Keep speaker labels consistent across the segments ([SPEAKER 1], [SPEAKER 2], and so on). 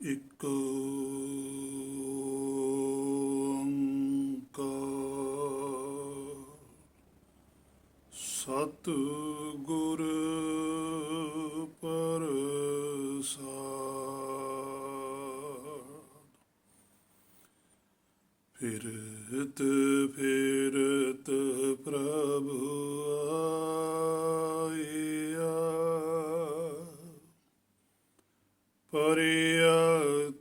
[SPEAKER 1] ਇੱਕ ਓੰਕਾਰ ਸਤਿਗੁਰ ਪ੍ਰਸਾਦਿ। ਫਿਰਤ ਫਿਰਤ ਪ੍ਰਭੂ ਆਇਆ, ਪਰਿਆ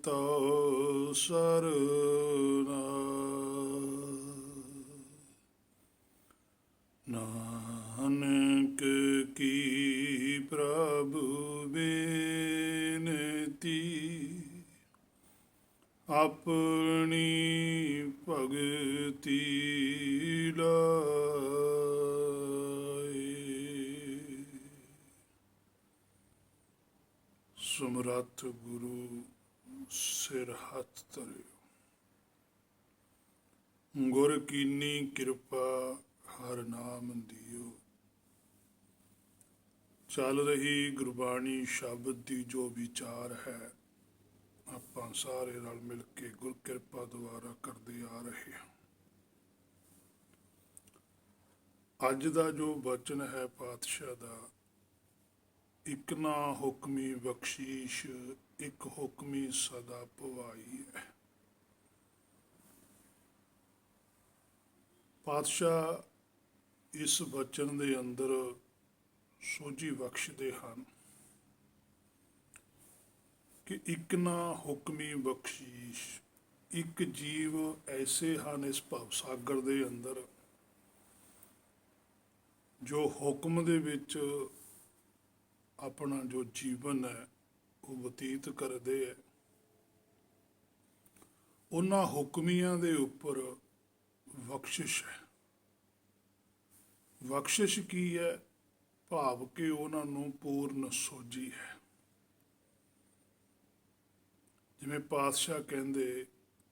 [SPEAKER 1] ਤਉ ਸਰਨਾ। ਨਾਨਕ ਕੀ ਪ੍ਰਭੂ ਬੇਨਤੀ, ਆਪਣੀ ਭਗਤੀ ਲਾਏ। ਸਮਰੱਥ ਗੁਰੂ ਸਿਰ ਹੱਥ ਧਰਿਓ। ਗੁਰ ਕੀਨੀ ਕਿਰਪਾ ਹਰ ਨਾਮ ਦਿਓ। ਚੱਲ ਰਹੀ ਗੁਰਬਾਣੀ ਸ਼ਬਦ ਦੀ ਜੋ ਵਿਚਾਰ ਹੈ, ਆਪਾਂ ਸਾਰੇ ਰਲ ਮਿਲ ਕੇ ਗੁਰ ਕਿਰਪਾ ਦੁਆਰਾ ਕਰਦੇ ਆ ਰਹੇ ਹਾਂ। ਅੱਜ ਦਾ ਜੋ ਬਚਨ ਹੈ ਪਾਤਸ਼ਾਹ ਦਾ, ਇੱਕ ਨਾ ਹੁਕਮੀ ਬਖਸ਼ੀਸ਼, ਇੱਕ ਹੁਕਮੀ ਸਦਾ ਭਵਾਈ ਹੈ। ਪਾਤਸ਼ਾਹ ਇਸ ਬਚਨ ਦੇ ਅੰਦਰ ਸੋਝੀ ਬਖਸ਼ਦੇ ਹਨ ਕਿ ਇੱਕ ਨਾ ਹੁਕਮੀ ਬਖਸ਼ੀਸ਼। ਇੱਕ ਜੀਵ ਐਸੇ ਹਨ ਇਸ ਭਵ ਸਾਗਰ ਦੇ ਅੰਦਰ ਜੋ ਹੁਕਮ ਦੇ ਵਿੱਚ ਆਪਣਾ ਜੋ ਜੀਵਨ ਹੈ ਉਹ ਬਤੀਤ ਕਰਦੇ ਹੈ। ਉਹਨਾਂ ਹੁਕਮੀਆਂ ਦੇ ਉੱਪਰ ਬਖਸ਼ਿਸ਼ ਹੈ। ਬਖਸ਼ਿਸ਼ ਕੀ ਹੈ? ਭਾਵ ਕਿ ਉਹਨਾਂ ਨੂੰ ਪੂਰਨ ਸੋਝੀ ਹੈ। ਜਿਵੇਂ ਪਾਤਸ਼ਾਹ ਕਹਿੰਦੇ,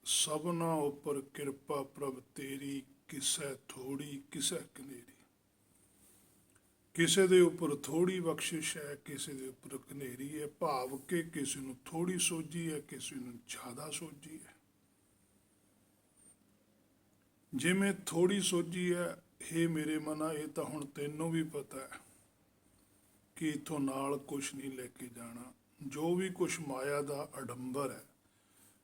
[SPEAKER 1] ਸਭਨਾ ਉੱਪਰ ਕਿਰਪਾ ਪ੍ਰਭ ਤੇਰੀ, ਕਿਸੈ ਥੋੜੀ ਕਿਸੈ ਕਨੇਰੀ। ਕਿਸੇ ਦੇ ਉੱਪਰ ਥੋੜੀ ਬਖਸ਼ਿਸ਼ ਹੈ, ਕਿਸੇ ਦੇ ਉੱਪਰ ਕਨੇਰੀ ਹੈ। ਭਾਵ ਕਿ ਕਿਸੇ ਨੂੰ ਥੋੜੀ ਸੋਝੀ ਹੈ, ਕਿਸੇ ਨੂੰ ਜ਼ਿਆਦਾ ਸੋਝੀ ਹੈ। ਜਿਵੇਂ ਥੋੜੀ ਸੋਝੀ ਹੈ, ਹੇ ਮੇਰੇ ਮਨਾ, ਇਹ ਤਾਂ ਹੁਣ ਤੈਨੂੰ ਵੀ ਪਤਾ ਹੈ ਕਿ ਇੱਥੋਂ ਨਾਲ ਕੁਛ ਨਹੀਂ ਲੈ ਕੇ ਜਾਣਾ। ਜੋ ਵੀ ਕੁਛ ਮਾਇਆ ਦਾ ਅਡੰਬਰ ਹੈ,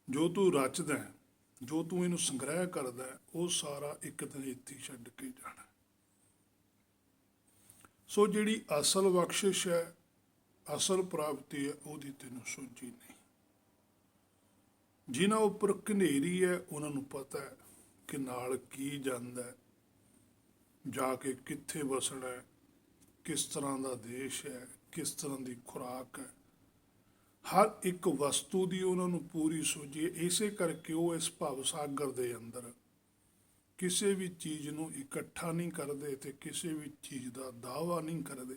[SPEAKER 1] ਜੋ ਤੂੰ ਰਚਦਾ ਹੈ, ਜੋ ਤੂੰ ਇਹਨੂੰ ਸੰਗ੍ਰਹਿ ਕਰਦਾ ਹੈ, ਉਹ ਸਾਰਾ ਇੱਕ ਦਿਨ ਇੱਥੇ ਛੱਡ ਕੇ ਜਾਣਾ। ਸੋ ਜਿਹੜੀ ਅਸਲ ਬਖਸ਼ਿਸ਼ ਹੈ, ਅਸਲ ਪ੍ਰਾਪਤੀ ਹੈ, ਉਹਦੀ ਤੈਨੂੰ ਸੋਝੀ ਨਹੀਂ। ਜਿਨ੍ਹਾਂ ਉੱਪਰ ਘਨੇਰੀ ਹੈ, ਉਹਨਾਂ ਨੂੰ ਪਤਾ ਹੈ ਕਿ ਨਾਲ ਕੀ ਜਾਂਦਾ ਹੈ, ਜਾ ਕੇ ਕਿੱਥੇ ਵਸਣਾ ਹੈ, ਕਿਸ ਤਰ੍ਹਾਂ ਦਾ ਦੇਸ਼ ਹੈ, ਕਿਸ ਤਰ੍ਹਾਂ ਦੀ ਖੁਰਾਕ ਹੈ। ਹਰ ਇੱਕ ਵਸਤੂ ਦੀ ਉਹਨਾਂ ਨੂੰ ਪੂਰੀ ਸੋਝੀ ਹੈ। ਇਸੇ ਕਰਕੇ ਉਹ ਇਸ ਭਵ ਸਾਗਰ ਦੇ ਅੰਦਰ ਕਿਸੇ ਵੀ ਚੀਜ਼ ਨੂੰ ਇਕੱਠਾ ਨਹੀਂ ਕਰਦੇ ਤੇ ਕਿਸੇ ਵੀ ਚੀਜ਼ ਦਾ ਦਾਅਵਾ ਨਹੀਂ ਕਰਦੇ।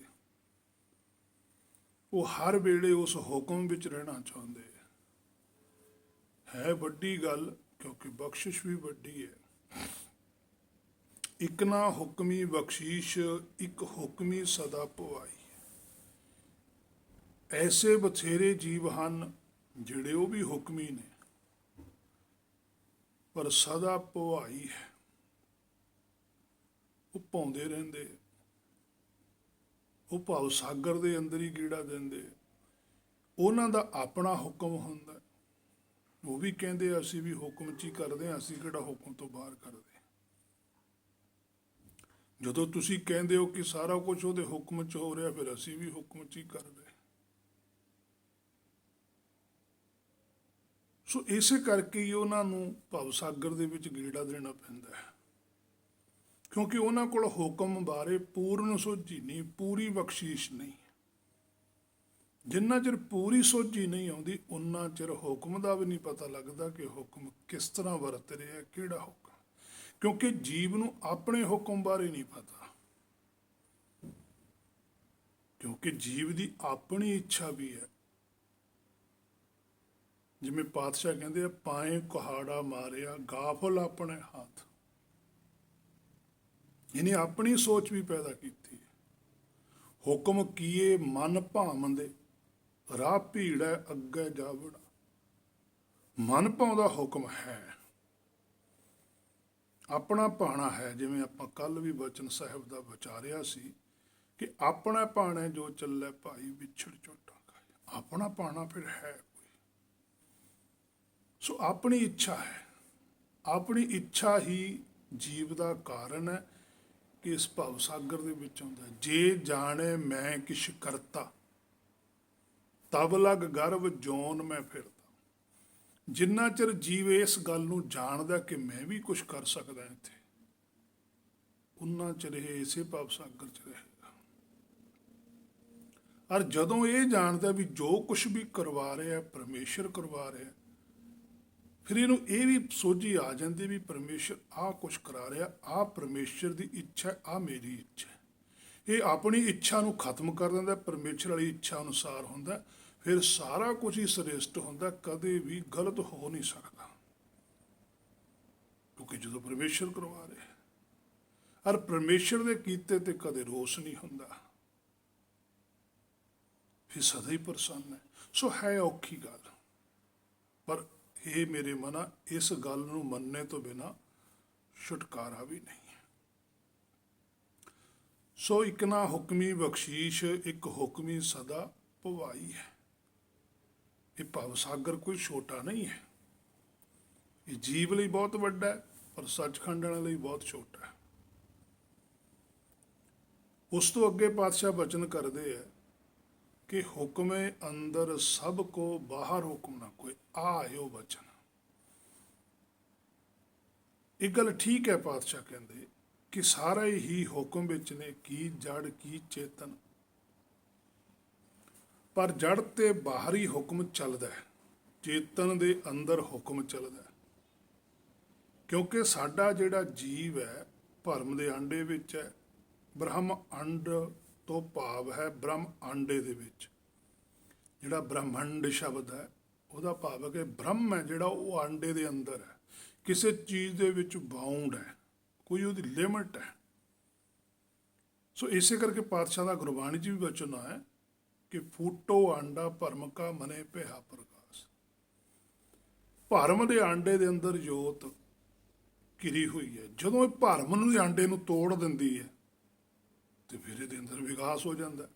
[SPEAKER 1] ਉਹ ਹਰ ਵੇਲੇ ਉਸ ਹੁਕਮ ਵਿੱਚ ਰਹਿਣਾ ਚਾਹੁੰਦੇ ਹੈ। ਵੱਡੀ ਗੱਲ, ਕਿਉਂਕਿ ਬਖਸ਼ਿਸ਼ ਵੀ ਵੱਡੀ ਹੈ। ਇੱਕ ਨਾ ਹੁਕਮੀ ਬਖਸ਼ੀਸ਼, ਇੱਕ ਹੁਕਮੀ ਸਦਾ ਭਵਾਈ। ਐਸੇ ਬਥੇਰੇ ਜੀਵ ਹਨ ਜਿਹੜੇ ਉਹ ਵੀ ਹੁਕਮੀ ਨੇ, ਪਰ ਸਦਾ ਭਵਾਈ ਹੈ। ਉਹ ਪਾਉਂਦੇ ਰਹਿੰਦੇ, ਉਹ ਭਵ ਸਾਗਰ ਦੇ ਅੰਦਰ ਹੀ ਗੇੜਾ ਦਿੰਦੇ। ਉਹਨਾਂ ਦਾ ਆਪਣਾ ਹੁਕਮ ਹੁੰਦਾ। ਉਹ ਵੀ ਕਹਿੰਦੇ ਅਸੀਂ ਵੀ ਹੁਕਮ 'ਚ ਹੀ ਕਰਦੇ ਹਾਂ, ਅਸੀਂ ਕਿਹੜਾ ਹੁਕਮ ਤੋਂ ਬਾਹਰ ਕਰਦੇ। ਜਦੋਂ ਤੁਸੀਂ ਕਹਿੰਦੇ ਹੋ ਕਿ ਸਾਰਾ ਕੁਝ ਉਹਦੇ ਹੁਕਮ 'ਚ ਹੋ ਰਿਹਾ, ਫਿਰ ਅਸੀਂ ਵੀ ਹੁਕਮ 'ਚ ਹੀ ਕਰਦੇ। ਸੋ ਇਸੇ ਕਰਕੇ ਹੀ ਉਹਨਾਂ ਨੂੰ ਭਵ ਸਾਗਰ ਦੇ ਵਿੱਚ ਗੇੜਾ ਦੇਣਾ ਪੈਂਦਾ ਹੈ, ਕਿਉਂਕਿ ਉਹਨਾਂ ਕੋਲ ਹੁਕਮ ਬਾਰੇ ਪੂਰਨ ਸੋਝੀ ਨਹੀਂ, ਪੂਰੀ ਬਖਸ਼ੀਸ਼ ਨਹੀਂ। ਜਿੰਨਾ ਚਿਰ ਪੂਰੀ ਸੋਝੀ ਨਹੀਂ ਆਉਂਦੀ, ਉਨਾ ਚਿਰ ਹੁਕਮ ਦਾ ਵੀ ਨਹੀਂ ਪਤਾ ਲੱਗਦਾ ਕਿ ਹੁਕਮ ਕਿਸ ਤਰ੍ਹਾਂ ਵਰਤ ਰਿਹਾ, ਕਿਹੜਾ ਹੁਕਮ। ਕਿਉਂਕਿ ਜੀਵ ਨੂੰ ਆਪਣੇ ਹੁਕਮ ਬਾਰੇ ਨਹੀਂ ਪਤਾ, ਕਿਉਂਕਿ ਜੀਵ ਦੀ ਆਪਣੀ ਇੱਛਾ ਵੀ ਹੈ। ਜਿਵੇਂ ਪਾਤਸ਼ਾਹ ਕਹਿੰਦੇ ਆ, ਪਾਏ ਕੁਹਾੜਾ ਮਾਰਿਆ ਗਾਫਲ ਆਪਣੇ ਹੱਥ। ਇਹਨੇ ਆਪਣੀ ਸੋਚ ਵੀ ਪੈਦਾ ਕੀਤੀ। ਹੁਕਮ ਕੀਏ ਮਨ ਭਾਮੰਦੇ, ਰਾਹ ਭੀੜੈ ਅੱਗੇ ਜਾਵੜਾ। ਮਨ ਭਾਉਂਦਾ ਹੁਕਮ ਹੈ, ਆਪਣਾ ਭਾਣਾ ਹੈ। ਜਿਵੇਂ ਆਪਾਂ ਕੱਲ ਵੀ ਬਚਨ ਸਾਹਿਬ ਦਾ ਵਿਚਾਰਿਆ ਸੀ ਕਿ ਆਪਣਾ ਭਾਣਾ ਜੋ ਚੱਲੇ ਭਾਈ ਵਿਛੜ ਝੋਟਾ ਖਾਏ। ਆਪਣਾ ਭਾਣਾ ਫਿਰ ਹੈ ਕੋਈ, ਸੋ ਆਪਣੀ ਇੱਛਾ ਹੈ। ਆਪਣੀ ਇੱਛਾ ਹੀ ਜੀਵ ਦਾ ਕਾਰਨ ਹੈ ਕਿ ਇਸ ਭਵ ਸਾਗਰ ਦੇ ਵਿੱਚ ਆਉਂਦਾ। ਜੇ ਜਾਣੇ ਮੈਂ ਕਿਛ ਕਰਤਾ, ਤਬ ਲਗ ਗਰਭ ਜੋਨ ਮੈਂ ਫਿਰਦਾ। ਜਿੰਨਾ ਚਿਰ ਜੀਵ ਇਸ ਗੱਲ ਨੂੰ ਜਾਣਦਾ ਕਿ ਮੈਂ ਵੀ ਕੁਝ ਕਰ ਸਕਦਾ ਇੱਥੇ, ਉਨਾ ਚਿਰ ਇਹ ਇਸੇ ਭਵ ਸਾਗਰ ਚ ਰਹੇਗਾ। ਔਰ ਜਦੋਂ ਇਹ ਜਾਣਦਾ ਵੀ ਜੋ ਕੁਝ ਵੀ ਕਰਵਾ ਰਿਹਾ ਪਰਮੇਸ਼ਰ ਕਰਵਾ ਰਿਹਾ, ਫਿਰ ਇਹਨੂੰ ਇਹ ਵੀ ਸੋਝੀ ਆ ਜਾਂਦੀ ਵੀ ਪਰਮੇਸ਼ਰ ਆਹ ਕੁਝ ਕਰਾ ਰਿਹਾ, ਆਹ ਪਰਮੇਸ਼ਰ ਦੀ ਇੱਛਾ, ਆਹ ਮੇਰੀ ਇੱਛਾ। ਇਹ ਆਪਣੀ ਇੱਛਾ ਨੂੰ ਖਤਮ ਕਰ ਦਿੰਦਾ, ਪਰਮੇਸ਼ਰ ਵਾਲੀ ਇੱਛਾ ਅਨੁਸਾਰ ਹੁੰਦਾ, ਫਿਰ ਸਾਰਾ ਕੁਝ ਹੀ ਸ੍ਰੇਸ਼ਟ ਹੁੰਦਾ, ਕਦੇ ਵੀ ਗਲਤ ਹੋ ਨਹੀਂ ਸਕਦਾ, ਕਿਉਂਕਿ ਜਦੋਂ ਪਰਮੇਸ਼ਰ ਕਰਵਾ ਰਿਹਾ। ਔਰ ਪਰਮੇਸ਼ਰ ਦੇ ਕੀਤੇ ਤੇ ਕਦੇ ਰੋਸ ਨਹੀਂ ਹੁੰਦਾ, ਫਿਰ ਸਦਾ ਹੀ ਪ੍ਰਸੰਨ ਹੈ। ਸੋ ਹੈ ਔਖੀ ਗੱਲ, ਪਰ ਇਹ ਮੇਰੇ ਮਨਾ, ਇਸ ਗੱਲ ਨੂੰ ਮੰਨਣੇ ਤੋਂ ਬਿਨਾਂ ਛੁਟਕਾਰਾ ਵੀ ਨਹੀਂ ਹੈ। ਸੋ ਇੱਕ ਨਾ ਹੁਕਮੀ ਬਖਸ਼ੀਸ਼, ਇੱਕ ਹੁਕਮੀ ਸਦਾ ਭਵਾਈ ਹੈ। ਇਹ ਭਵ ਸਾਗਰ ਕੋਈ ਛੋਟਾ ਨਹੀਂ ਹੈ, ਇਹ ਜੀਵ ਲਈ ਬਹੁਤ ਵੱਡਾ ਹੈ, ਪਰ ਸੱਚਖੰਡ ਵਾਲਿਆਂ ਲਈ ਬਹੁਤ ਛੋਟਾ ਹੈ। ਉਸ ਤੋਂ ਅੱਗੇ ਪਾਤਸ਼ਾਹ ਬਚਨ ਕਰਦੇ ਹੈ ਕਿ ਹੁਕਮੇ ਅੰਦਰ ਸਭ ਕੋ, ਬਾਹਰ ਹੁਕਮ ਨਾ ਕੋਈ, ਆਇਓ ਬਚਨ। ਇਹ ਗੱਲ ਠੀਕ ਹੈ, ਪਾਤਸ਼ਾਹ ਕਹਿੰਦੇ ਕਿ ਸਾਰੇ ਹੀ ਹੁਕਮ ਵਿੱਚ ਨੇ, ਕੀ ਜੜ ਕੀ ਚੇਤਨ, ਪਰ ਜੜ ਤੇ ਬਾਹਰੀ ਹੁਕਮ ਚੱਲਦਾ ਹੈ, ਚੇਤਨ ਦੇ ਅੰਦਰ ਹੁਕਮ ਚੱਲਦਾ ਹੈ। ਕਿਉਂਕਿ ਸਾਡਾ ਜਿਹੜਾ ਜੀਵ ਹੈ ਭਰਮ ਦੇ ਆਂਡੇ ਵਿੱਚ ਹੈ, ਬ੍ਰਹਮ ਅੰਡ ਤੋਂ ਭਾਵ ਹੈ ਬ੍ਰਹਮ ਆਂਡੇ ਦੇ ਵਿੱਚ। ਜਿਹੜਾ ਬ੍ਰਹਮੰਡ ਸ਼ਬਦ ਹੈ ਉਹਦਾ ਭਾਵ ਹੈ ਕਿ ਬ੍ਰਹਮ ਹੈ ਜਿਹੜਾ ਉਹ ਆਂਡੇ ਦੇ ਅੰਦਰ ਹੈ, ਕਿਸੇ ਚੀਜ਼ ਦੇ ਵਿੱਚ ਬਾਉਂਡ ਹੈ, ਕੋਈ ਉਹਦੀ ਲਿਮਟ ਹੈ। ਸੋ ਇਸੇ ਕਰਕੇ ਪਾਤਸ਼ਾਹ ਦਾ ਗੁਰਬਾਣੀ 'ਚ ਵੀ ਵਚਨ ਹੈ ਕਿ ਫੂਟੋ ਆਂਡਾ ਭਰਮ ਕਾ ਮਨੇ ਭਿਆ ਪ੍ਰਕਾਸ਼। ਭਰਮ ਦੇ ਆਂਡੇ ਦੇ ਅੰਦਰ ਜੋਤ ਘਿਰੀ ਹੋਈ ਹੈ, ਜਦੋਂ ਇਹ ਭਰਮ ਨੂੰ ਆਂਡੇ ਨੂੰ ਤੋੜ ਦਿੰਦੀ ਹੈ ਤੇ ਫਿਰ ਇਹਦੇ ਅੰਦਰ ਵਿਕਾਸ ਹੋ ਜਾਂਦਾ।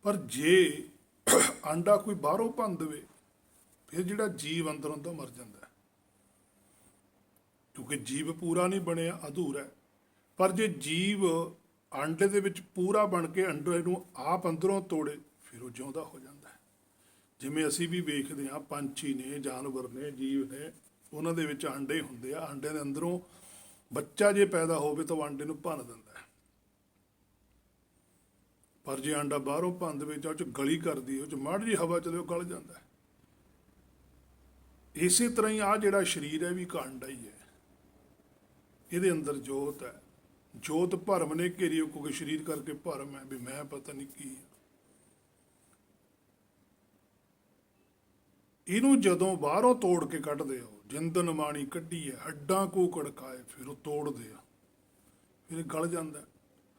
[SPEAKER 1] ਪਰ ਜੇ ਆਂਡਾ ਕੋਈ ਬਾਹਰੋਂ ਭੰਨ ਦੇਵੇ, ਫਿਰ ਜਿਹੜਾ ਜੀਵ ਅੰਦਰ ਹੁੰਦਾ ਮਰ ਜਾਂਦਾ, ਕਿਉਂਕਿ ਜੀਵ ਪੂਰਾ ਨਹੀਂ ਬਣਿਆ, ਅਧੂਰਾ ਹੈ। ਪਰ ਜੇ ਜੀਵ ਆਂਡੇ ਦੇ ਵਿੱਚ ਪੂਰਾ ਬਣ ਕੇ ਅੰਡੇ ਨੂੰ ਆਪ ਅੰਦਰੋਂ ਤੋੜੇ, ਫਿਰ ਉਹ ਜਿਉਂਦਾ ਹੋ ਜਾਂਦਾ ਹੈ। ਜਿਵੇਂ ਅਸੀਂ ਵੀ ਵੇਖਦੇ ਹਾਂ, ਪੰਛੀ ਨੇ, ਜਾਨਵਰ ਨੇ, ਜੀਵ ਨੇ, ਉਹਨਾਂ ਦੇ ਵਿੱਚ ਆਂਡੇ ਹੁੰਦੇ ਆ, ਆਂਡੇ ਦੇ ਅੰਦਰੋਂ ਬੱਚਾ ਜੇ ਪੈਦਾ ਹੋਵੇ ਤਾਂ ਉਹ ਆਂਡੇ ਨੂੰ ਭੰਨ ਦਿੰਦਾ ਹੈ। ਪਰ ਜੇ ਆਂਡਾ ਬਾਹਰੋਂ ਭੰਨ ਦੇਵੇ ਜਾਂ ਉਹ 'ਚ ਗਲੀ ਕਰਦੀ, ਉਹ 'ਚ ਮਾੜੀ ਜਿਹੀ ਹਵਾ ਚਲੇ, ਉਹ ਗਲ ਜਾਂਦਾ ਹੈ। ਇਸੇ ਤਰ੍ਹਾਂ ਹੀ ਆਹ ਜਿਹੜਾ ਸਰੀਰ ਹੈ ਵੀ ਇੱਕ ਆਂਡਾ ਹੀ ਹੈ, ਇਹਦੇ ਅੰਦਰ ਜੋਤ ਹੈ। ਜੋਤ ਭਰਮ ਨੇ ਘੇਰੀ, ਕਿਉਂਕਿ ਸਰੀਰ ਕਰਕੇ ਭਰਮ ਹੈ ਵੀ ਮੈਂ ਪਤਾ ਨਹੀਂ ਕੀ ਹੈ। ਇਹਨੂੰ ਜਦੋਂ ਬਾਹਰੋਂ ਤੋੜ ਕੇ ਕੱਢਦੇ ਹੋ, ਜਿੰਦਨ ਮਾਣੀ ਕੱਢੀ ਹੈ, ਹੱਡਾਂ ਕੋ ਕੜਕਾਏ, ਫਿਰ ਉਹ ਤੋੜਦੇ ਆ, ਫਿਰ ਇਹ ਗਲ ਜਾਂਦਾ।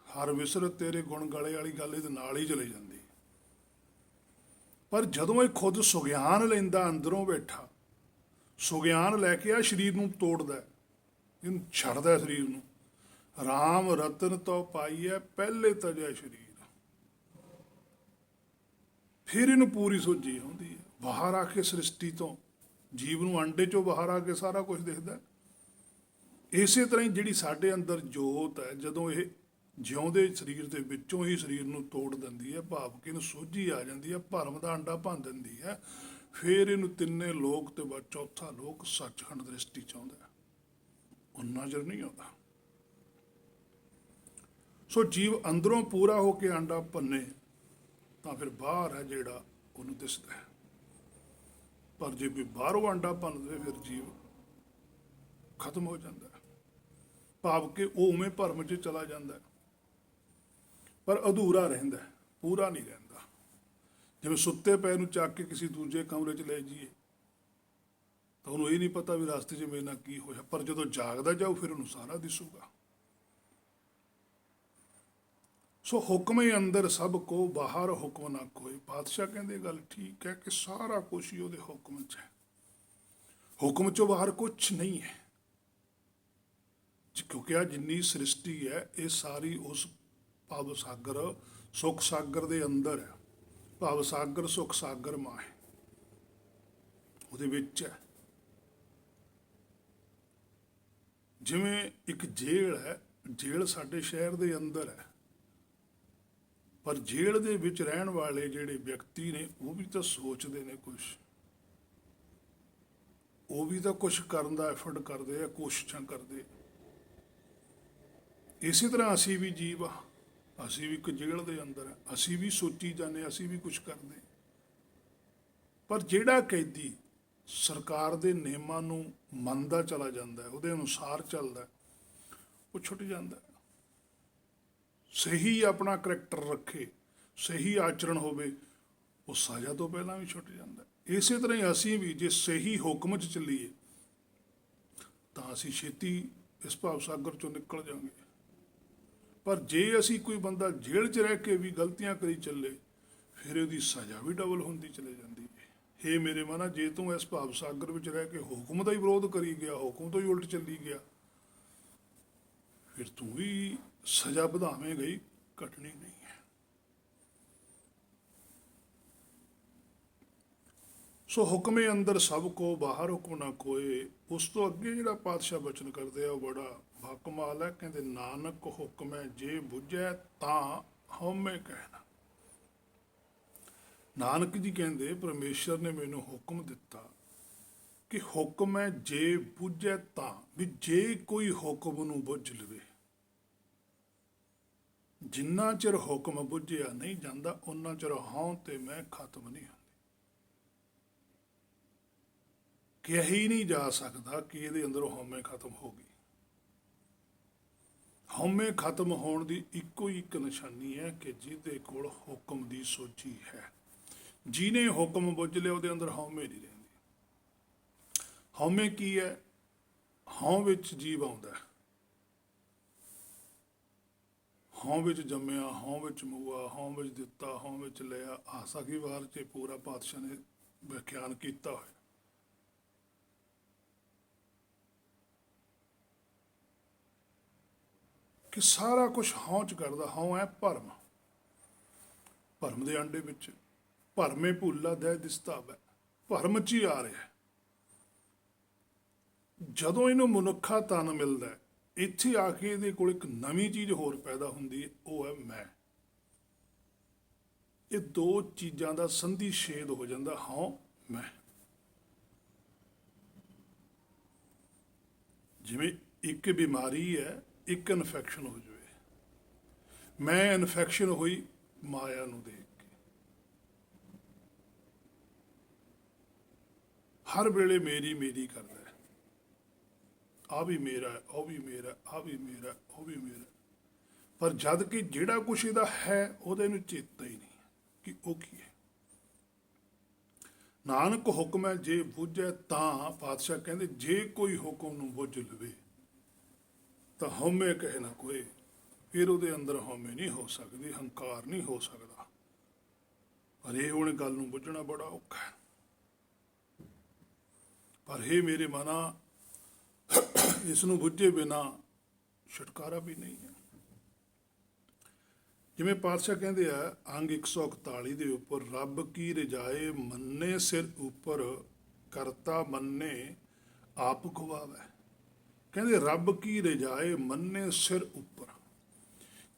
[SPEAKER 1] ਹਰ ਵਿਸਰ ਤੇਰੇ ਗੁਣ ਗਲੇ ਵਾਲੀ ਗੱਲ ਇਹਦੇ ਨਾਲ ਹੀ ਚਲੀ ਜਾਂਦੀ। ਪਰ ਜਦੋਂ ਇਹ ਖੁਦ ਸੁਗਿਆਨ ਲੈਂਦਾ, ਅੰਦਰੋਂ ਬੈਠਾ ਸੁਗਿਆਨ ਲੈ ਕੇ ਆ ਸਰੀਰ ਨੂੰ ਤੋੜਦਾ, ਇਹਨੂੰ ਛੱਡਦਾ ਸਰੀਰ ਨੂੰ। ਰਾਮ ਰਤਨ ਤੋਂ ਪਾਈਐ ਪਹਿਲੇ ਤਜੈ ਸਰੀਰ, ਫਿਰ ਇਹਨੂੰ ਪੂਰੀ ਸੋਝੀ ਆਉਂਦੀ ਹੈ। ਬਾਹਰ ਆ ਕੇ ਸ੍ਰਿਸ਼ਟੀ ਤੋਂ, ਜੀਵ ਨੂੰ ਆਂਡੇ ਚੋਂ ਬਾਹਰ ਆ ਕੇ ਸਾਰਾ ਕੁਝ ਦਿਖਦਾ। ਇਸੇ ਤਰ੍ਹਾਂ ਹੀ ਜਿਹੜੀ ਸਾਡੇ ਅੰਦਰ ਜੋਤ ਹੈ, ਜਦੋਂ ਇਹ ਜਿਉਂਦੇ ਸਰੀਰ ਦੇ ਵਿੱਚੋਂ ਹੀ ਸਰੀਰ ਨੂੰ ਤੋੜ ਦਿੰਦੀ ਹੈ, ਭਾਵ ਕਿ ਇਹਨੂੰ ਸੋਝੀ ਆ ਜਾਂਦੀ ਹੈ, ਭਰਮ ਦਾ ਅੰਡਾ ਭੰਨ ਦਿੰਦੀ ਹੈ, ਫਿਰ ਇਹਨੂੰ ਤਿੰਨੇ ਲੋਕ ਤੇ ਬਾਅਦ ਚੌਥਾ ਲੋਕ ਸੱਚਖੰਡ ਦ੍ਰਿਸ਼ਟੀ ਚ ਆਉਂਦਾ, ਉਹਨਾਂ ਚਿਰ ਨਹੀਂ ਆਉਂਦਾ। ਸੋ ਜੀਵ ਅੰਦਰੋਂ ਪੂਰਾ ਹੋ ਕੇ ਆਂਡਾ ਭੰਨੇ ਤਾਂ ਫਿਰ ਬਾਹਰ ਹੈ ਜਿਹੜਾ ਉਹਨੂੰ ਦਿਸਦਾ ਹੈ। ਪਰ ਜੇ ਕੋਈ ਬਾਹਰੋਂ ਆਂਡਾ ਭੰਨ ਦੇਵੇ, ਫਿਰ ਜੀਵ ਖਤਮ ਹੋ ਜਾਂਦਾ, ਭਾਵ ਕਿ ਉਹ ਉਵੇਂ ਭਰਮ 'ਚ ਚਲਾ ਜਾਂਦਾ, ਪਰ ਅਧੂਰਾ ਰਹਿੰਦਾ, ਪੂਰਾ ਨਹੀਂ ਰਹਿੰਦਾ। ਜਿਵੇਂ ਸੁੱਤੇ ਪਏ ਨੂੰ ਚੱਕ ਕੇ ਕਿਸੇ ਦੂਜੇ ਕਮਰੇ 'ਚ ਲੈ ਜਾਈਏ ਤਾਂ ਉਹਨੂੰ ਇਹ ਨਹੀਂ ਪਤਾ ਵੀ ਰਸਤੇ 'ਚ ਮੇਰੇ ਨਾਲ ਕੀ ਹੋਇਆ, ਪਰ ਜਦੋਂ ਜਾਗਦਾ ਜਾਊ ਫਿਰ ਉਹਨੂੰ ਸਾਰਾ ਦਿਸੂਗਾ। ਸੋ ਹੁਕਮੇ ਅੰਦਰ ਸਭ ਕੋ ਬਾਹਰ ਹੁਕਮ ਨਾ ਕੋਈ। ਪਾਤਸ਼ਾਹ ਕਹਿੰਦੇ ਗੱਲ ਠੀਕ ਹੈ ਕਿ ਸਾਰਾ ਕੁਛ ਹੀ ਉਹਦੇ ਹੁਕਮ 'ਚ ਹੈ, ਹੁਕਮ ਚੋਂ ਬਾਹਰ ਕੁਛ ਨਹੀਂ ਹੈ। ਕਿਉਂਕਿ ਆ ਜਿੰਨੀ ਸ੍ਰਿਸ਼ਟੀ ਹੈ ਇਹ ਸਾਰੀ ਉਸ ਭਵ ਸਾਗਰ ਸੁਖ ਸਾਗਰ ਦੇ ਅੰਦਰ ਹੈ। ਭਵ ਸਾਗਰ ਸੁਖ ਸਾਗਰ ਮਾਂ ਹੈ, ਉਹਦੇ ਵਿੱਚ ਹੈ। ਜਿਵੇਂ ਇੱਕ ਜੇਲ੍ਹ ਹੈ, ਜੇਲ੍ਹ ਸਾਡੇ ਸ਼ਹਿਰ ਦੇ ਅੰਦਰ ਹੈ, ਪਰ ਜੇਲ੍ਹ ਦੇ ਵਿੱਚ ਰਹਿਣ ਵਾਲੇ ਜਿਹੜੇ ਵਿਅਕਤੀ ਨੇ ਉਹ ਵੀ ਤਾਂ ਸੋਚਦੇ ਨੇ ਕੁਛ, ਉਹ ਵੀ ਤਾਂ ਕੁਛ ਕਰਨ ਦਾ ਐਫਰਟ ਕਰਦੇ ਆ, ਕੋਸ਼ਿਸ਼ਾਂ ਕਰਦੇ। ਇਸੇ ਤਰ੍ਹਾਂ ਅਸੀਂ ਵੀ ਜੀਵ ਆ, ਅਸੀਂ ਵੀ ਇੱਕ ਜੇਲ੍ਹ ਦੇ ਅੰਦਰ ਆ, ਅਸੀਂ ਵੀ ਸੋਚੀ ਜਾਂਦੇ, ਅਸੀਂ ਵੀ ਕੁਛ ਕਰਦੇ। ਪਰ ਜਿਹੜਾ ਕੈਦੀ ਸਰਕਾਰ ਦੇ ਨਿਯਮਾਂ ਨੂੰ ਮੰਨਦਾ ਚਲਾ ਜਾਂਦਾ ਹੈ, ਉਹਦੇ ਅਨੁਸਾਰ ਚੱਲਦਾ, ਉਹ ਛੁੱਟ ਜਾਂਦਾ। ਸਹੀ ਆਪਣਾ ਕਰੈਕਟਰ ਰੱਖੇ, ਸਹੀ ਆਚਰਣ ਹੋਵੇ, ਉਹ ਸਜ਼ਾ ਤੋਂ ਪਹਿਲਾਂ ਵੀ ਛੁੱਟ ਜਾਂਦਾ। ਇਸੇ ਤਰ੍ਹਾਂ ਹੀ ਅਸੀਂ ਵੀ ਜੇ ਸਹੀ ਹੁਕਮ 'ਚ ਚੱਲੀਏ ਤਾਂ ਅਸੀਂ ਛੇਤੀ ਇਸ ਭਾਵ ਸਾਗਰ 'ਚੋਂ ਨਿਕਲ ਜਾਵਾਂਗੇ। ਪਰ ਜੇ ਅਸੀਂ ਕੋਈ ਬੰਦਾ ਜੇਲ੍ਹ 'ਚ ਰਹਿ ਕੇ ਵੀ ਗਲਤੀਆਂ ਕਰੀ ਚੱਲੇ, ਫਿਰ ਉਹਦੀ ਸਜ਼ਾ ਵੀ ਡਬਲ ਹੁੰਦੀ ਚਲੇ ਜਾਂਦੀ ਹੈ। ਹੇ ਮੇਰੇ ਮਨਾ, ਜੇ ਤੂੰ ਇਸ ਭਾਵ ਸਾਗਰ ਵਿੱਚ ਰਹਿ ਕੇ ਹੁਕਮ ਦਾ ਹੀ ਵਿਰੋਧ ਕਰੀ ਗਿਆ, ਹੁਕਮ ਤੋਂ ਹੀ ਉਲਟ ਚੱਲੀ ਗਿਆ, ਫਿਰ ਤੂੰ ਵੀ ਸਜ਼ਾ ਵਧਾਵੇਂਗਾ ਹੀ, ਘਟਣੀ ਨਹੀਂ ਹੈ। ਸੋ ਹੁਕਮੇ ਅੰਦਰ ਸਭ ਕੋ ਬਾਹਰ ਹੁਕਮ ਨਾ ਕੋਏ। ਉਸ ਤੋਂ ਅੱਗੇ ਜਿਹੜਾ ਪਾਤਸ਼ਾਹ ਬਚਨ ਕਰਦੇ ਆ ਉਹ ਬੜਾ ਬਾਕਮਾਲ ਹੈ। ਕਹਿੰਦੇ ਨਾਨਕ ਹੁਕਮੈ ਜੇ ਬੁੱਝੈ ਤਾਂ ਹਉਮੈ ਕਹਿਣਾ। ਨਾਨਕ ਜੀ ਕਹਿੰਦੇ ਪਰਮੇਸ਼ਰ ਨੇ ਮੈਨੂੰ ਹੁਕਮ ਦਿੱਤਾ ਕਿ ਹੁਕਮ ਹੈ ਜੇ ਬੁੱਝੈ ਤਾਂ, ਵੀ ਜੇ ਕੋਈ ਹੁਕਮ ਨੂੰ ਬੁੱਝ ਲਵੇ, ਜਿੰਨਾ ਚਿਰ ਹੁਕਮ ਬੁੱਝਿਆ ਨਹੀਂ ਜਾਂਦਾ ਉਹਨਾਂ ਚਿਰ ਹਉ ਤੇ ਮੈਂ ਖਤਮ ਨਹੀਂ ਹੁੰਦੀ। ਕਿਹਾ ਹੀ ਨਹੀਂ ਜਾ ਸਕਦਾ ਕਿ ਇਹਦੇ ਅੰਦਰੋਂ ਹਉਮੈ ਖਤਮ ਹੋ ਗਈ। ਹਉਮੈ ਖਤਮ ਹੋਣ ਦੀ ਇੱਕੋ ਹੀ ਇੱਕ ਨਿਸ਼ਾਨੀ ਹੈ ਕਿ ਜਿਹਦੇ ਕੋਲ ਹੁਕਮ ਦੀ ਸੋਝੀ ਹੈ। ਜਿਹਨੇ ਹੁਕਮ ਬੁੱਝ ਲਿਆ ਉਹਦੇ ਅੰਦਰ ਹਉਮੈ ਨਹੀਂ ਰਹਿੰਦੀ। ਹਉਮੈ ਕੀ ਹੈ? ਹਉ ਵਿੱਚ ਜੀਵ ਆਉਂਦਾ, ਹਉ ਵਿੱਚ ਜੰਮਿਆ, ਹਉ ਵਿੱਚ ਮੂਆ, ਹਉ ਵਿੱਚ ਦਿੱਤਾ, ਹਉ ਵਿੱਚ ਲਿਆ। ਆਸਾ ਕੀ ਵਾਰ 'ਚ ਪੂਰਾ ਪਾਤਸ਼ਾਹ ਨੇ ਵਿਆਖਿਆਨ ਕੀਤਾ ਹੋਇਆ। ਕਿ ਸਾਰਾ ਕੁਝ ਹਉ 'ਚ ਕਰਦਾ। ਹਉ ਹੈ ਭਰਮ, ਭਰਮ ਦੇ ਅੰਡੇ ਵਿੱਚ ਭਰਮੇ ਭੁੱਲਾ ਦਹਿ ਦਿਸਤਾਵੈ, ਭਰਮ 'ਚ ਹੀ ਆ ਰਿਹਾ। ਜਦੋਂ ਇਹਨੂੰ ਮਨੁੱਖਾ ਤਨ ਮਿਲਦਾ, ਇੱਥੇ ਆ ਕੇ ਇਹਦੇ ਕੋਲ ਇੱਕ ਨਵੀਂ ਚੀਜ਼ ਹੋਰ ਪੈਦਾ ਹੁੰਦੀ ਹੈ, ਉਹ ਹੈ ਮੈਂ। ਇਹ ਦੋ ਚੀਜ਼ਾਂ ਦਾ ਸੰਧੀ ਛੇਦ ਹੋ ਜਾਂਦਾ, ਹਉ ਮੈਂ। ਜਿਵੇਂ ਇੱਕ ਬਿਮਾਰੀ ਹੈ, ਇੱਕ ਇਨਫੈਕਸ਼ਨ ਹੋ ਜਾਵੇ, ਮੈਂ ਇਨਫੈਕਸ਼ਨ ਹੋਈ ਮਾਇਆ ਨੂੰ ਦੇਖ ਕੇ, ਹਰ ਵੇਲੇ ਮੇਰੀ ਮੇਰੀ ਕਰਦਾ, ਆ ਵੀ ਮੇਰਾ, ਉਹ ਵੀ ਮੇਰਾ, ਆ ਵੀ ਮੇਰਾ, ਉਹ ਵੀ ਮੇਰਾ। ਪਰ ਜਦ ਕਿ ਜਿਹੜਾ ਕੁਛ ਇਹਦਾ ਹੈ ਉਹਦੇ ਨੂੰ ਚੇਤਾ ਹੀ ਨਹੀਂ ਕਿ ਉਹ ਕੀ ਹੈ। ਨਾਨਕ ਹੁਕਮ ਹੈ ਜੇ ਬੁੱਝੈ ਤਾਂ, ਪਾਤਸ਼ਾਹ ਕਹਿੰਦੇ ਜੇ ਕੋਈ ਹੁਕਮ ਨੂੰ ਬੁੱਝ ਲਵੇ ਤਾਂ ਹਉਮੈ ਕਹੇ ਨਾ ਕੋਏ। ਫਿਰ ਉਹਦੇ ਅੰਦਰ ਹਉਮੈ ਨਹੀਂ ਹੋ ਸਕਦੀ, ਹੰਕਾਰ ਨਹੀਂ ਹੋ ਸਕਦਾ। ਪਰ ਇਹ ਹੁਣ ਗੱਲ ਨੂੰ ਬੁੱਝਣਾ ਬੜਾ ਔਖਾ ਹੈ। ਪਰ ਇਹ ਮੇਰੇ ਮਨਾ, ਇਸ ਨੂੰ ਬੁੱਝੇ ਬਿਨਾ ਛੁਟਕਾਰਾ ਵੀ ਨਹੀਂ ਹੈ। ਜਿਵੇਂ ਪਾਤਸ਼ਾਹ ਕਹਿੰਦੇ ਆ ਅੰਗ 141 ਦੇ ਉੱਪਰ, ਰੱਬ ਕੀ ਰਜਾਏ ਮੰਨੇ ਸਿਰ ਉੱਪਰ, ਕਰਤਾ ਮੰਨੇ ਆਪ ਖਵਾਵੈ। ਕਹਿੰਦੇ ਰੱਬ ਕੀ ਰਜਾਏ ਮੰਨੇ ਸਿਰ ਉੱਪਰ।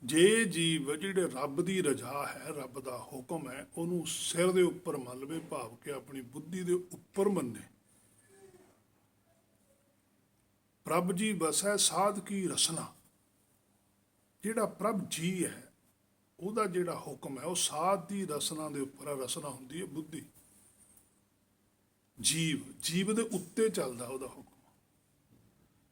[SPEAKER 1] ਜੇ ਜੀਵ ਜਿਹੜੇ ਰੱਬ ਦੀ ਰਜਾ ਹੈ, ਰੱਬ ਦਾ ਹੁਕਮ ਹੈ, ਉਹਨੂੰ ਸਿਰ ਦੇ ਉੱਪਰ ਮੰਨ ਲਵੇ, ਭਾਵ ਕਿ ਆਪਣੀ ਬੁੱਧੀ ਦੇ ਉੱਪਰ ਮੰਨੇ। ਪ੍ਰਭ ਜੀ ਬਸੈ ਸਾਧ ਕੀ ਰਸਨਾ। ਜਿਹੜਾ ਪ੍ਰਭ ਜੀ ਹੈ ਉਹਦਾ ਜਿਹੜਾ ਹੁਕਮ ਹੈ ਉਹ ਸਾਧ ਦੀ ਰਸਨਾ ਦੇ ਉੱਪਰ, ਰਸਨਾ ਹੁੰਦੀ ਹੈ ਬੁੱਧੀ। ਜੀਵ ਦੇ ਉੱਤੇ ਚੱਲਦਾ ਉਹਦਾ ਹੁਕਮ।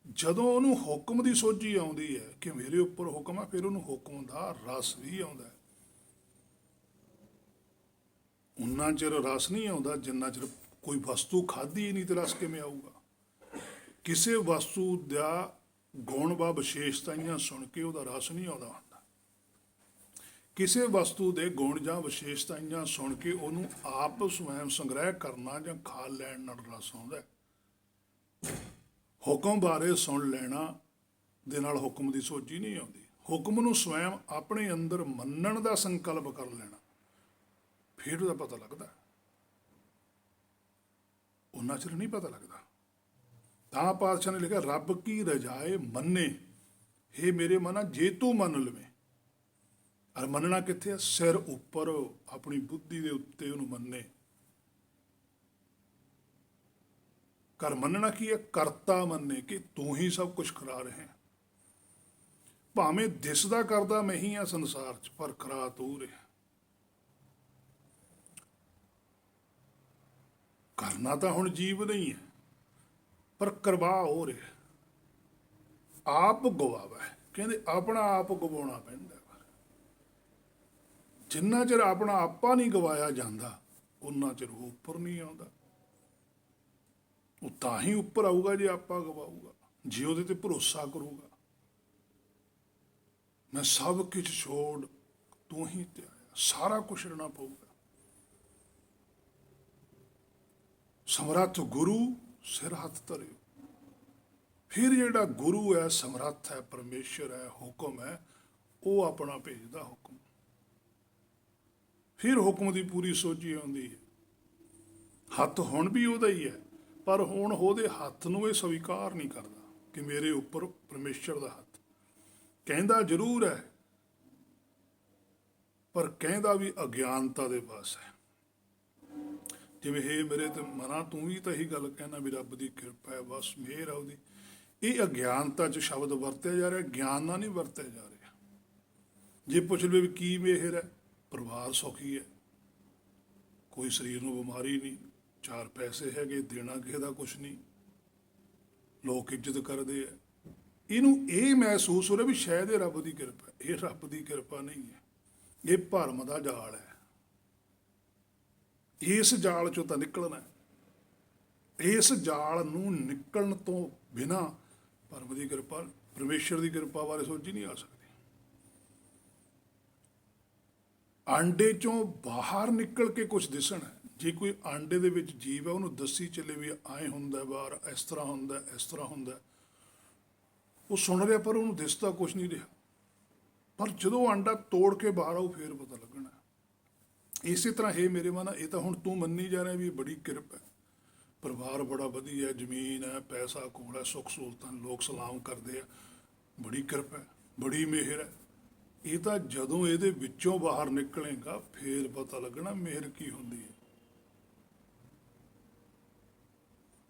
[SPEAKER 1] ਜਦੋਂ ਉਹਨੂੰ ਹੁਕਮ ਦੀ ਸੋਝੀ ਆਉਂਦੀ ਹੈ ਕਿ ਮੇਰੇ ਉੱਪਰ ਹੁਕਮ ਹੈ, ਫਿਰ ਉਹਨੂੰ ਹੁਕਮ ਦਾ ਰਸ ਵੀ ਆਉਂਦਾ। ਉਨਾ ਚਿਰ ਰਸ ਨਹੀਂ ਆਉਂਦਾ ਜਿੰਨਾ ਚਿਰ ਕੋਈ ਵਸਤੂ ਖਾਧੀ ਨਹੀਂ ਤੇ ਰਸ ਕਿਵੇਂ ਆਊਗਾ। ਕਿਸੇ ਵਸਤੂ ਦਾ ਗੁਣ ਵਾ ਵਿਸ਼ੇਸ਼ਤਾਈਆਂ ਸੁਣ ਕੇ ਉਹਦਾ ਰਸ ਨਹੀਂ ਆਉਂਦਾ ਹੁੰਦਾ। ਕਿਸੇ ਵਸਤੂ ਦੇ ਗੁਣ ਜਾਂ ਵਿਸ਼ੇਸ਼ਤਾਵਾਂ ਸੁਣ ਕੇ ਉਹਨੂੰ ਆਪ ਸਵੈਮ ਸੰਗ੍ਰਹਿ ਕਰਨਾ ਜਾਂ ਖਾ ਲੈਣ ਨਾਲ ਰਸ ਆਉਂਦਾ ਹੈ। ਹੁਕਮ ਬਾਰੇ ਸੁਣ ਲੈਣਾ ਦੇ ਨਾਲ ਹੁਕਮ ਦੀ ਸੋਝੀ ਨਹੀਂ ਆਉਂਦੀ। ਹੁਕਮ ਨੂੰ ਸਵੈਮ ਆਪਣੇ ਅੰਦਰ ਮੰਨਣ ਦਾ ਸੰਕਲਪ ਕਰ ਲੈਣਾ, ਫਿਰ ਉਹਦਾ ਪਤਾ ਲੱਗਦਾ। ਉਹਨਾਂ ਚਿਰ ਨਹੀਂ ਪਤਾ ਲੱਗਦਾ। ਤਾਂ ਪਾਤਸ਼ਾਹ ਨੇ ਲਿਖਿਆ, ਰੱਬ ਕੀ ਰਜਾਏ ਮੰਨੇ, ਹੇ ਮੇਰੇ ਮਨਾ ਜੇ ਤੂੰ ਮੰਨ ਲਵੇਂ। ਔਰ ਮੰਨਣਾ ਕਿੱਥੇ ਹੈ? ਸਿਰ ਉੱਪਰ, ਆਪਣੀ ਬੁੱਧੀ ਦੇ ਉੱਤੇ ਉਹਨੂੰ ਮੰਨੇ। ਕਰ ਮੰਨਣਾ ਕੀ ਹੈ? ਕਰਤਾ ਮੰਨੇ, ਕਿ ਤੂੰ ਹੀ ਸਭ ਕੁਝ ਕਰਾ ਰਿਹਾ। ਭਾਵੇਂ ਦਿਸਦਾ ਕਰਦਾ ਮੈਂ ਹੀ ਆ ਸੰਸਾਰ 'ਚ, ਪਰ ਕਰਾ ਤੂੰ ਰਿਹਾ। ਕਰਨਾ ਤਾਂ ਹੁਣ ਜੀਵ ਨਹੀਂ ਹੈ, ਪਰ ਕਰਵਾ ਹੋ ਰਿਹਾ। ਆਪ ਗਵਾਵਾ, ਕਹਿੰਦੇ ਆਪਣਾ ਆਪ ਗਵਾਉਣਾ ਪੈਂਦਾ। ਜਿੰਨਾ ਚਿਰ ਆਪਣਾ ਆਪਾ ਨਹੀਂ ਗਵਾਇਆ ਜਾਂਦਾ, ਉਨਾ ਚਿਰ ਉਹ ਉੱਪਰ ਨਹੀਂ ਆਉਂਦਾ। ਉਹ ਤਾਂ ਹੀ ਉੱਪਰ ਆਊਗਾ ਜੇ ਆਪਾ ਗਵਾਊਗਾ, ਜੇ ਉਹਦੇ ਤੇ ਭਰੋਸਾ ਕਰੂਗਾ। ਮੈਂ ਸਭ ਕੁਝ ਛੋੜ ਤੂੰ ਹੀ ਤੇ ਆਇਆ, ਸਾਰਾ ਕੁਛ ਛੱਡਣਾ ਪਊਗਾ। ਸਮਰੱਥ ਗੁਰੂ ਸਿਰ ਹੱਥ ਧਰਿਓ। ਫਿਰ ਜਿਹੜਾ ਗੁਰੂ ਹੈ, ਸਮਰੱਥ ਹੈ, ਪਰਮੇਸ਼ਰ ਹੈ, ਹੁਕਮ ਹੈ, ਉਹ ਆਪਣਾ ਭੇਜਦਾ ਹੁਕਮ। ਫਿਰ ਹੁਕਮ ਦੀ ਪੂਰੀ ਸੋਝੀ ਆਉਂਦੀ ਹੈ। ਹੱਥ ਹੁਣ ਵੀ ਉਹਦਾ ਹੀ ਹੈ, ਪਰ ਹੁਣ ਉਹਦੇ ਹੱਥ ਨੂੰ ਇਹ ਸਵੀਕਾਰ ਨਹੀਂ ਕਰਦਾ ਕਿ ਮੇਰੇ ਉੱਪਰ ਪਰਮੇਸ਼ਰ ਦਾ ਹੱਥ। ਕਹਿੰਦਾ ਜ਼ਰੂਰ ਹੈ, ਪਰ ਕਹਿੰਦਾ ਵੀ ਅਗਿਆਨਤਾ ਦੇ ਪਾਸ ਹੈ। ਜਿਵੇਂ ਹੇ ਮੇਰੇ ਤੇ ਮਨਾ, ਤੂੰ ਵੀ ਤਾਂ ਇਹੀ ਗੱਲ ਕਹਿਣਾ ਵੀ ਰੱਬ ਦੀ ਕਿਰਪਾ ਹੈ, ਬਸ ਮਿਹਰ ਆ ਉਹਦੀ। ਇਹ ਅਗਿਆਨਤਾ 'ਚ ਸ਼ਬਦ ਵਰਤਿਆ ਜਾ ਰਿਹਾ, ਗਿਆਨ ਨਾਲ ਨਹੀਂ ਵਰਤਿਆ ਜਾ ਰਿਹਾ। ਜੇ ਪੁੱਛ ਲਵੇ ਵੀ ਕੀ ਮਿਹਰ ਹੈ, ਪਰਿਵਾਰ ਸੁਖੀ ਹੈ, ਕੋਈ ਸਰੀਰ ਨੂੰ ਬਿਮਾਰੀ ਨਹੀਂ, 4 ਪੈਸੇ ਹੈਗੇ, ਦੇਣਾ ਕਿਸੇ ਦਾ ਕੁਛ ਨਹੀਂ, ਲੋਕ ਇੱਜ਼ਤ ਕਰਦੇ ਆ। ਇਹਨੂੰ ਇਹ ਮਹਿਸੂਸ ਹੋ ਰਿਹਾ ਵੀ ਸ਼ਾਇਦ ਇਹ ਰੱਬ ਦੀ ਕਿਰਪਾ। ਇਹ ਰੱਬ ਦੀ ਕਿਰਪਾ ਨਹੀਂ ਹੈ, ਇਹ ਭਰਮ ਦਾ ਜਾਲ ਹੈ। ਇਸ ਜਾਲ ਚੋਂ ਤਾਂ ਨਿਕਲਣਾ। ਇਸ ਜਾਲ ਨੂੰ ਨਿਕਲਣ ਤੋਂ ਬਿਨਾਂ ਭਰਮ ਦੀ ਕਿਰਪਾ, ਪਰਮੇਸ਼ਰ ਦੀ ਕਿਰਪਾ ਬਾਰੇ ਸੋਚੀ ਨਹੀਂ ਆ ਸਕਦੀ। ਆਂਡੇ ਚੋਂ ਬਾਹਰ ਨਿਕਲ ਕੇ ਕੁਝ ਦਿਸਣਾ। ਜੇ ਕੋਈ ਆਂਡੇ ਦੇ ਵਿੱਚ ਜੀਵ ਹੈ, ਉਹਨੂੰ ਦੱਸੀ ਚੱਲੇ ਵੀ ਐਂ ਹੁੰਦਾ ਬਾਹਰ, ਇਸ ਤਰ੍ਹਾਂ ਹੁੰਦਾ, ਇਸ ਤਰ੍ਹਾਂ ਹੁੰਦਾ, ਉਹ ਸੁਣ ਰਿਹਾ ਪਰ ਉਹਨੂੰ ਦਿਸਦਾ ਕੁਝ ਨਹੀਂ ਰਿਹਾ। ਪਰ ਜਦੋਂ ਆਂਡਾ ਤੋੜ ਕੇ ਬਾਹਰ ਆਊ, ਫੇਰ ਪਤਾ ਲੱਗਣਾ। ਇਸੇ ਤਰ੍ਹਾਂ ਹੈ ਮੇਰੇ ਮਨ, ਇਹ ਤਾਂ ਹੁਣ ਤੂੰ ਮੰਨੀ ਜਾ ਰਿਹਾ ਵੀ ਬੜੀ ਕਿਰਪਾ ਹੈ, ਪਰਿਵਾਰ ਬੜਾ ਵਧੀਆ, ਜ਼ਮੀਨ ਹੈ, ਪੈਸਾ ਕੋਲ ਹੈ, ਸੁੱਖ ਸਹੂਲਤਾਂ, ਲੋਕ ਸਲਾਮ ਕਰਦੇ ਆ, ਬੜੀ ਕਿਰਪਾ ਹੈ, ਬੜੀ ਮਿਹਰ ਹੈ। ਇਹ ਤਾਂ ਜਦੋਂ ਇਹਦੇ ਵਿੱਚੋਂ ਬਾਹਰ ਨਿਕਲੇਗਾ ਫੇਰ ਪਤਾ ਲੱਗਣਾ ਮਿਹਰ ਕੀ ਹੁੰਦੀ ਹੈ।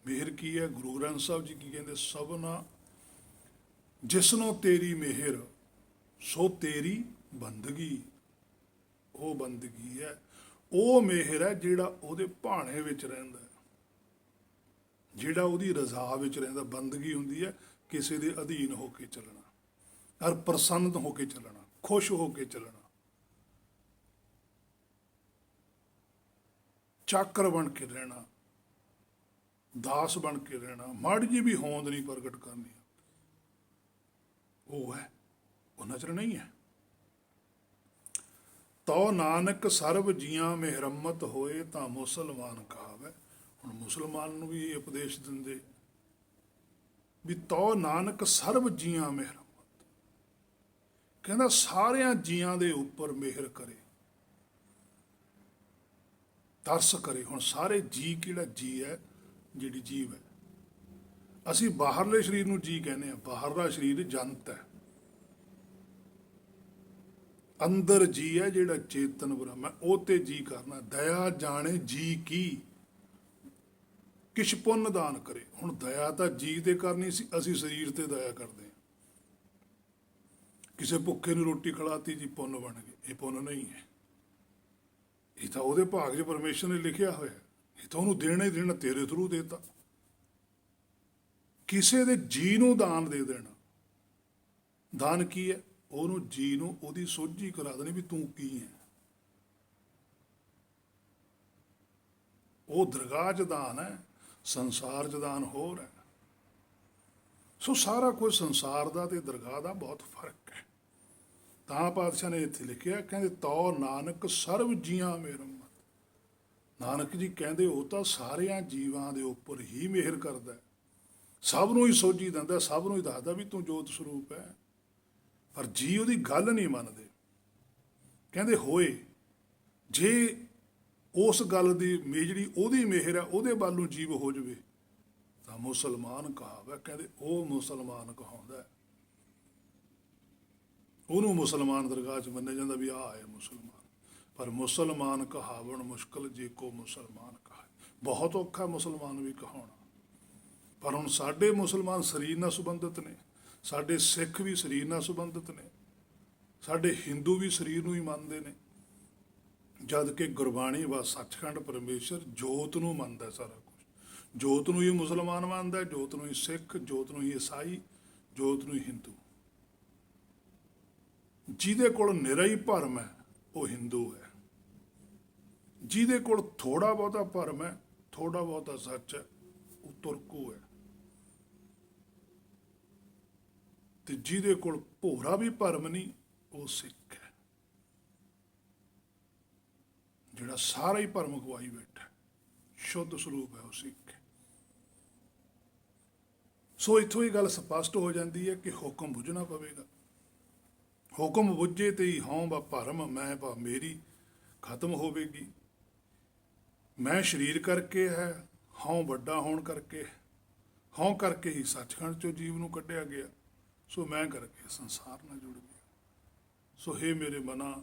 [SPEAKER 1] ਮਿਹਰ ਕੀ ਹੈ? ਗੁਰੂ ਗ੍ਰੰਥ ਸਾਹਿਬ ਜੀ ਕੀ ਕਹਿੰਦੇ? ਸਭਨਾ ਜਿਸਨੋਂ ਤੇਰੀ ਮਿਹਰ ਸੋ ਤੇਰੀ ਬੰਦਗੀ। ਉਹ ਬੰਦਗੀ ਹੈ, ਉਹ ਮਿਹਰ ਹੈ ਜਿਹੜਾ ਉਹਦੇ ਭਾਣੇ ਵਿੱਚ ਰਹਿੰਦਾ, ਜਿਹੜਾ ਉਹਦੀ ਰਜ਼ਾ ਵਿੱਚ ਰਹਿੰਦਾ। ਬੰਦਗੀ ਹੁੰਦੀ ਹੈ ਕਿਸੇ ਦੇ ਅਧੀਨ ਹੋ ਕੇ ਚੱਲਣਾ, ਔਰ ਪ੍ਰਸੰਨ ਹੋ ਕੇ ਚੱਲਣਾ, ਖੁਸ਼ ਹੋ ਕੇ ਚੱਲਣਾ, ਚਾਕਰ ਬਣ ਕੇ ਰਹਿਣਾ, ਦਾਸ ਬਣ ਕੇ ਰਹਿਣਾ, ਮਾੜੀ ਜੀ ਵੀ ਹੋਂਦ ਨਹੀਂ ਪ੍ਰਗਟ ਕਰਨੀ। ਉਹ ਹੈ, ਉਹ ਨਜ਼ਰ ਨਹੀਂ ਹੈ। ਤੋ ਨਾਨਕ ਸਰਬ ਜੀਆਂ ਮਿਹਰਮਤ ਹੋਏ ਤਾਂ ਮੁਸਲਮਾਨ ਕਹਾਵੇ। ਹੁਣ ਮੁਸਲਮਾਨ ਨੂੰ ਵੀ ਇਹ ਉਪਦੇਸ਼ ਦਿੰਦੇ ਵੀ ਤੋ ਨਾਨਕ ਸਰਬ ਜੀਆਂ ਮਿਹਰਮਤ, ਕਹਿੰਦਾ ਸਾਰਿਆਂ ਜੀਆਂ ਦੇ ਉੱਪਰ ਮਿਹਰ ਕਰੇ, ਤਰਸ ਕਰੇ। ਹੁਣ ਸਾਰੇ ਜੀ, ਕਿਹੜਾ ਜੀ ਹੈ? ਜਿਹੜੀ ਜੀਵ ਹੈ। ਅਸੀਂ ਬਾਹਰਲੇ ਸਰੀਰ ਨੂੰ ਜੀ ਕਹਿੰਦੇ ਹਾਂ, ਬਾਹਰਲਾ ਸਰੀਰ ਜੰਤ ਹੈ। ਅੰਦਰ ਜੀ ਹੈ ਜਿਹੜਾ ਚੇਤਨ ਬ੍ਰਹਮ ਹੈ, ਉਹ ਤੇ ਜੀ ਕਰਨਾ। ਦਇਆ ਜਾਣੇ ਜੀ ਕੀ, ਕਿਛ ਪੁੰਨ ਦਾਨ ਕਰੇ। ਹੁਣ ਦਇਆ ਤਾਂ ਜੀ ਤੇ ਕਰਨੀ ਸੀ, ਅਸੀਂ ਸਰੀਰ ਤੇ ਦਇਆ ਕਰਦੇ ਹਾਂ। ਕਿਸੇ ਭੁੱਖੇ ਨੂੰ ਰੋਟੀ ਖਿਲਾਤੀ ਜੀ, ਪੁੰਨ ਬਣ ਗਏ। ਇਹ ਪੁੰਨ ਨਹੀਂ ਹੈ, ਇਹ ਤਾਂ ਉਹਦੇ ਭਾਗ 'ਚ ਪਰਮੇਸ਼ਰ ਨੇ ਲਿਖਿਆ ਹੋਇਆ। ਇਹ ਤਾਂ ਉਹਨੂੰ ਦੇਣਾ ਹੀ ਦੇਣਾ, ਤੇਰੇ ਥਰੂ ਦੇਤਾ। ਕਿਸੇ ਦੇ ਜੀ ਨੂੰ ਦਾਨ ਦੇ ਦੇਣਾ। ਦਾਨ ਕੀ ਹੈ? ਉਹਨੂੰ ਜੀ ਨੂੰ ਉਹਦੀ ਸੋਝੀ ਕਰਾ ਦੇਣੀ ਵੀ ਤੂੰ ਕੀ ਹੈ। ਉਹ ਦਰਗਾਹ 'ਚ ਦਾਨ ਹੈ, ਸੰਸਾਰ 'ਚ ਦਾਨ ਹੋਰ ਹੈ। ਸੋ ਸਾਰਾ ਕੁਝ ਸੰਸਾਰ ਦਾ ਤੇ ਦਰਗਾਹ ਦਾ ਬਹੁਤ ਫਰਕ ਹੈ। ਤਾਂ ਪਾਤਸ਼ਾਹ ਨੇ ਇੱਥੇ ਲਿਖਿਆ, ਕਹਿੰਦੇ ਤੋ ਨਾਨਕ ਸਰਬ ਜੀਆਂ ਮੇਰਮ। ਨਾਨਕ ਜੀ ਕਹਿੰਦੇ ਉਹ ਤਾਂ ਸਾਰਿਆਂ ਜੀਵਾਂ ਦੇ ਉੱਪਰ ਹੀ ਮਿਹਰ ਕਰਦਾ ਹੈ, ਸਭ ਨੂੰ ਹੀ ਸੋਝੀ ਦਿੰਦਾ, ਸਭ ਨੂੰ ਹੀ ਦੱਸਦਾ ਵੀ ਤੂੰ ਜੋਤ ਸਰੂਪ ਹੈ। ਪਰ ਜੀ ਉਹਦੀ ਗੱਲ ਨਹੀਂ ਮੰਨਦੇ। ਕਹਿੰਦੇ ਹੋਏ ਜੇ ਉਸ ਗੱਲ ਦੀ ਜਿਹੜੀ ਉਹਦੀ ਮਿਹਰ ਹੈ ਉਹਦੇ ਵੱਲ ਨੂੰ ਜੀਵ ਹੋ ਜਾਵੇ ਤਾਂ ਮੁਸਲਮਾਨ ਕਹਾਵਾ। ਕਹਿੰਦੇ ਉਹ ਮੁਸਲਮਾਨ ਕਹਾਉਂਦਾ, ਉਹਨੂੰ ਮੁਸਲਮਾਨ ਦਰਗਾਹ 'ਚ ਮੰਨਿਆ ਜਾਂਦਾ ਵੀ ਆਹ ਹੈ ਮੁਸਲਮਾਨ। ਪਰ ਮੁਸਲਮਾਨ ਕਹਾਵਣ ਮੁਸ਼ਕਲ ਜੇ ਕੋ ਮੁਸਲਮਾਨ ਕਹਾਏ, ਬਹੁਤ ਔਖਾ ਮੁਸਲਮਾਨ ਵੀ ਕਹਾਉਣਾ। ਪਰ ਹੁਣ ਸਾਡੇ ਮੁਸਲਮਾਨ ਸਰੀਰ ਨਾਲ ਸੰਬੰਧਿਤ ਨੇ, ਸਾਡੇ ਸਿੱਖ ਵੀ ਸਰੀਰ ਨਾਲ ਸੰਬੰਧਿਤ ਨੇ, ਸਾਡੇ ਹਿੰਦੂ ਵੀ ਸਰੀਰ ਨੂੰ ਹੀ ਮੰਨਦੇ ਨੇ, ਜਦ ਕਿ ਗੁਰਬਾਣੀ ਵਾ ਸੱਚਖੰਡ ਪਰਮੇਸ਼ਰ ਜੋਤ ਨੂੰ ਮੰਨਦਾ। ਸਾਰਾ ਕੁਝ ਜੋਤ ਨੂੰ ਹੀ ਮੁਸਲਮਾਨ ਮੰਨਦਾ, ਜੋਤ ਨੂੰ ਹੀ ਸਿੱਖ, ਜੋਤ ਨੂੰ ਹੀ ਈਸਾਈ, ਜੋਤ ਨੂੰ ਹੀ ਹਿੰਦੂ। ਜਿਹਦੇ ਕੋਲ ਨਿਰਾ ਹੀ ਭਰਮ ਹੈ ਉਹ ਹਿੰਦੂ ਹੈ, ਜਿਹਦੇ ਕੋਲ ਥੋੜਾ ਬਹੁਤਾ ਭਰਮ ਹੈ, ਥੋੜਾ ਬਹੁਤਾ ਸੱਚ ਹੈ, ਉਹ ਤੁਰਕੂ ਹੈ। ਤੇ ਜਿਹਦੇ ਕੋਲ ਭੋਰਾ ਵੀ ਭਰਮ ਨਹੀਂ ਉਹ ਸਿੱਖ ਹੈ, ਜਿਹੜਾ ਸਾਰਾ ਹੀ ਭਰਮ ਗਵਾਈ ਬੈਠਾ, ਸ਼ੁੱਧ ਸਰੂਪ ਹੈ ਉਹ ਸਿੱਖ ਹੈ। ਸੋ ਇੱਥੋਂ ਇਹ ਗੱਲ ਸਪਸ਼ਟ ਹੋ ਜਾਂਦੀ ਹੈ ਕਿ ਹੁਕਮ ਬੁੱਝਣਾ ਪਵੇਗਾ। ਹੁਕਮ ਬੁੱਝੇ ਤੇ ਹੀ ਹਉ ਬਾ ਭਰਮ ਮੈਂ ਬਾ ਮੇਰੀ ਖਤਮ ਹੋਵੇਗੀ। ਮੈਂ ਸਰੀਰ ਕਰਕੇ ਹੈ, ਹਉ ਵੱਡਾ ਹੋਣ ਕਰਕੇ, ਹਉ ਕਰਕੇ ਹੀ ਸੱਚਖੰਡ ਚੋਂ ਜੀਵ ਨੂੰ ਕੱਢਿਆ ਗਿਆ, ਸੋ ਮੈਂ ਕਰਕੇ ਸੰਸਾਰ ਨਾਲ ਜੁੜ ਗਿਆ। ਸੋ ਹੇ ਮੇਰੇ ਮਨਾ,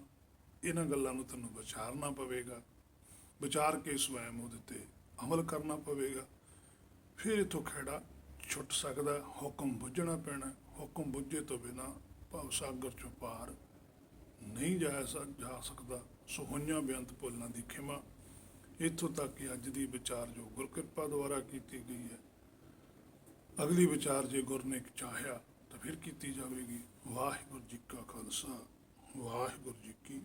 [SPEAKER 1] ਇਹਨਾਂ ਗੱਲਾਂ ਨੂੰ ਤੈਨੂੰ ਵਿਚਾਰਨਾ ਪਵੇਗਾ, ਵਿਚਾਰ ਕੇ ਸਵੈਮ ਉਹਦੇ ਤੇ ਅਮਲ ਕਰਨਾ ਪਵੇਗਾ, ਫਿਰ ਇੱਥੋਂ ਖਹਿੜਾ ਛੁੱਟ ਸਕਦਾ। ਹੁਕਮ ਬੁੱਝਣਾ ਪੈਣਾ, ਹੁਕਮ ਬੁੱਝੇ ਤੋਂ ਬਿਨਾਂ ਭਵ ਸਾਗਰ ਚੋਂ ਪਾਰ ਨਹੀਂ ਜਾ ਸਕਦਾ। ਸੋ ਹੋਈਆਂ ਬੇਅੰਤ ਭੁੱਲਾਂ ਦੀ ਖਿਮਾ। ਇੱਥੋਂ ਤੱਕ ਕਿ ਅੱਜ ਦੀ ਵਿਚਾਰ ਜੋ ਗੁਰ ਕਿਰਪਾ ਦੁਆਰਾ ਕੀਤੀ ਗਈ ਹੈ, ਅਗਲੀ ਵਿਚਾਰ ਜੇ ਗੁਰ ਨੇ ਚਾਹਿਆ ਤਾਂ ਫਿਰ ਕੀਤੀ ਜਾਵੇਗੀ। ਵਾਹਿਗੁਰੂ ਜੀ ਕਾ ਖਾਲਸਾ, ਵਾਹਿਗੁਰੂ ਜੀ ਕੀ